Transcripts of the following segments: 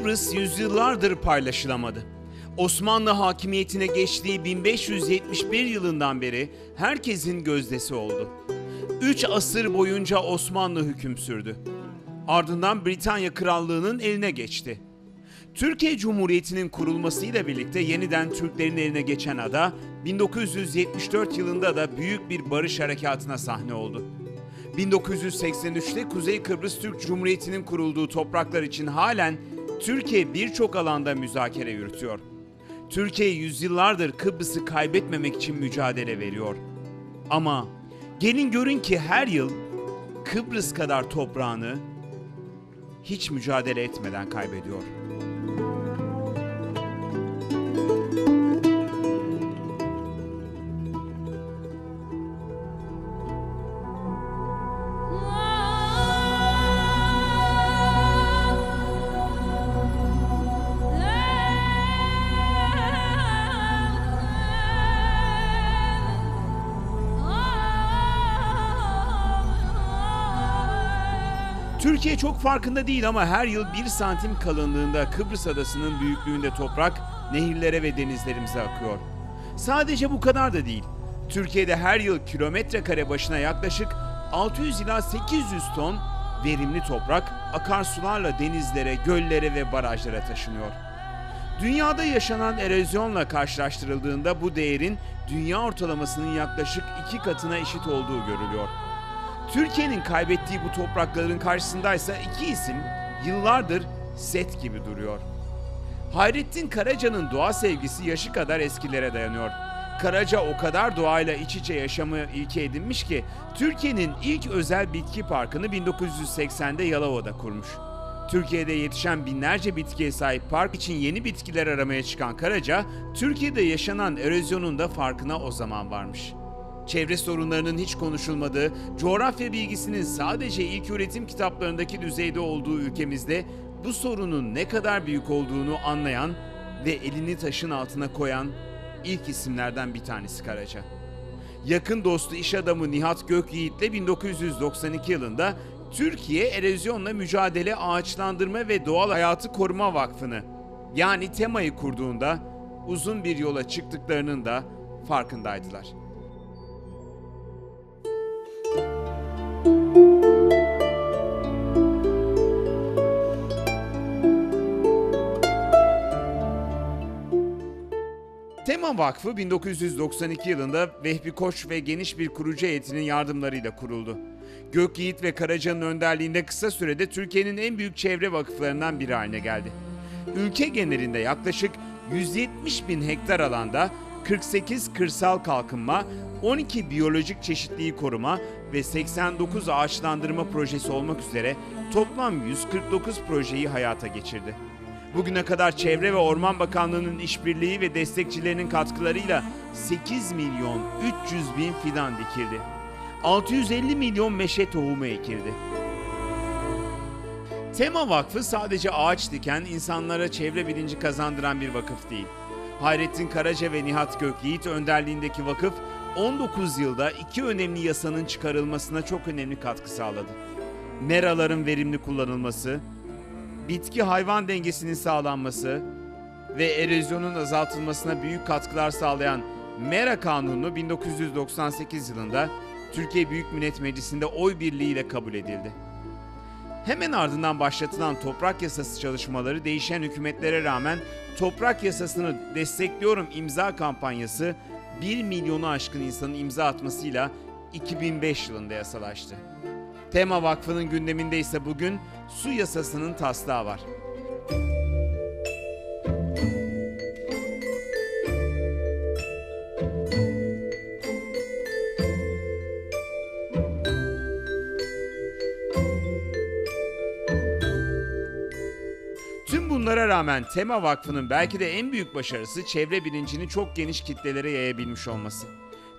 Kıbrıs yüzyıllardır paylaşılamadı. Osmanlı hakimiyetine geçtiği 1571 yılından beri herkesin gözdesi oldu. 3 asır boyunca Osmanlı hüküm sürdü. Ardından Britanya Krallığı'nın eline geçti. Türkiye Cumhuriyeti'nin kurulmasıyla birlikte yeniden Türklerin eline geçen ada, 1974 yılında da büyük bir barış harekatına sahne oldu. 1983'te Kuzey Kıbrıs Türk Cumhuriyeti'nin kurulduğu topraklar için halen Türkiye birçok alanda müzakere yürütüyor. Türkiye yüzyıllardır Kıbrıs'ı kaybetmemek için mücadele veriyor. Ama gelin görün ki her yıl Kıbrıs kadar toprağını hiç mücadele etmeden kaybediyor. Türkiye çok farkında değil ama her yıl 1 santim kalınlığında Kıbrıs adasının büyüklüğünde toprak nehirlere ve denizlerimize akıyor. Sadece bu kadar da değil. Türkiye'de her yıl kilometre kare başına yaklaşık 600 ila 800 ton verimli toprak akarsularla denizlere, göllere ve barajlara taşınıyor. Dünyada yaşanan erozyonla karşılaştırıldığında bu değerin dünya ortalamasının yaklaşık 2 katına eşit olduğu görülüyor. Türkiye'nin kaybettiği bu toprakların karşısındaysa iki isim yıllardır set gibi duruyor. Hayrettin Karaca'nın doğa sevgisi yaşı kadar eskilere dayanıyor. Karaca o kadar doğayla iç içe yaşamı ilke edinmiş ki Türkiye'nin ilk özel bitki parkını 1980'de Yalova'da kurmuş. Türkiye'de yetişen binlerce bitkiye sahip park için yeni bitkiler aramaya çıkan Karaca, Türkiye'de yaşanan erozyonun da farkına o zaman varmış. Çevre sorunlarının hiç konuşulmadığı, coğrafya bilgisinin sadece ilköğretim kitaplarındaki düzeyde olduğu ülkemizde bu sorunun ne kadar büyük olduğunu anlayan ve elini taşın altına koyan ilk isimlerden bir tanesi Karaca. Yakın dostu iş adamı Nihat Gökyiğit'le 1992 yılında Türkiye Erozyonla Mücadele Ağaçlandırma ve Doğal Hayatı Koruma Vakfı'nı yani TEMA'yı kurduğunda uzun bir yola çıktıklarının da farkındaydılar. Tema Vakfı 1992 yılında Vehbi Koç ve geniş bir kurucu heyetinin yardımlarıyla kuruldu. Gökyiğit ve Karaca'nın önderliğinde kısa sürede Türkiye'nin en büyük çevre vakıflarından biri haline geldi. Ülke genelinde yaklaşık 170 bin hektar alanda 48 kırsal kalkınma, 12 biyolojik çeşitliliği koruma ve 89 ağaçlandırma projesi olmak üzere toplam 149 projeyi hayata geçirdi. Bugüne kadar Çevre ve Orman Bakanlığı'nın işbirliği ve destekçilerinin katkılarıyla 8 milyon 300 bin fidan dikildi. 650 milyon meşe tohumu ekildi. Tema Vakfı sadece ağaç diken, insanlara çevre bilinci kazandıran bir vakıf değil. Hayrettin Karaca ve Nihat Gökyiğit önderliğindeki vakıf 19 yılda 2 önemli yasanın çıkarılmasına çok önemli katkı sağladı. Meraların verimli kullanılması, bitki hayvan dengesinin sağlanması ve erozyonun azaltılmasına büyük katkılar sağlayan Mera Kanunu 1998 yılında Türkiye Büyük Millet Meclisi'nde oy birliğiyle kabul edildi. Hemen ardından başlatılan toprak yasası çalışmaları değişen hükümetlere rağmen toprak yasasını destekliyorum imza kampanyası 1 milyonu aşkın insanın imza atmasıyla 2005 yılında yasalaştı. Tema Vakfı'nın gündeminde ise bugün su yasasının taslağı var. Tüm bunlara rağmen Tema Vakfı'nın belki de en büyük başarısı çevre bilincini çok geniş kitlelere yayabilmiş olması.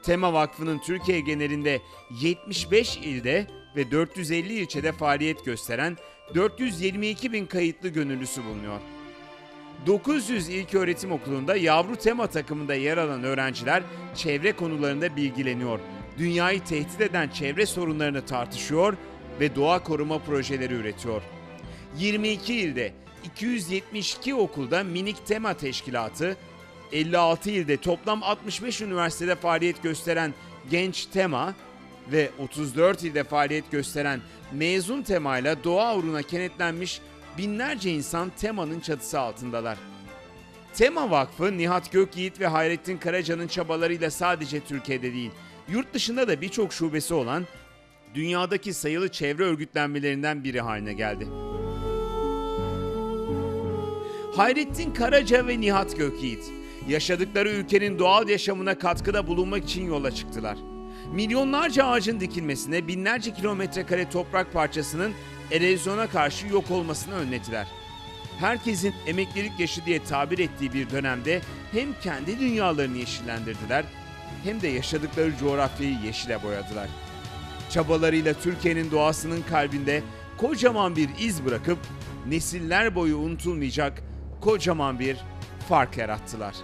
Tema Vakfı'nın Türkiye genelinde 75 ilde ve 450 ilçede faaliyet gösteren 422 bin kayıtlı gönüllüsü bulunuyor. 900 ilköğretim okulunda yavru tema takımında yer alan öğrenciler çevre konularında bilgileniyor, dünyayı tehdit eden çevre sorunlarını tartışıyor ve doğa koruma projeleri üretiyor. 22 ilde 272 okulda minik tema teşkilatı, 56 ilde toplam 65 üniversitede faaliyet gösteren Genç Tema ve 34 ilde faaliyet gösteren Mezun Tema ile doğa uğruna kenetlenmiş binlerce insan Tema'nın çatısı altındalar. Tema Vakfı, Nihat Gökyiğit ve Hayrettin Karaca'nın çabalarıyla sadece Türkiye'de değil, yurt dışında da birçok şubesi olan dünyadaki sayılı çevre örgütlenmelerinden biri haline geldi. Hayrettin Karaca ve Nihat Gökyiğit, yaşadıkları ülkenin doğal yaşamına katkıda bulunmak için yola çıktılar. Milyonlarca ağacın dikilmesine, binlerce kilometre kare toprak parçasının erozyona karşı yok olmasını önlediler. Herkesin emeklilik yaşı diye tabir ettiği bir dönemde hem kendi dünyalarını yeşillendirdiler hem de yaşadıkları coğrafyayı yeşile boyadılar. Çabalarıyla Türkiye'nin doğasının kalbinde kocaman bir iz bırakıp nesiller boyu unutulmayacak kocaman bir fark yarattılar.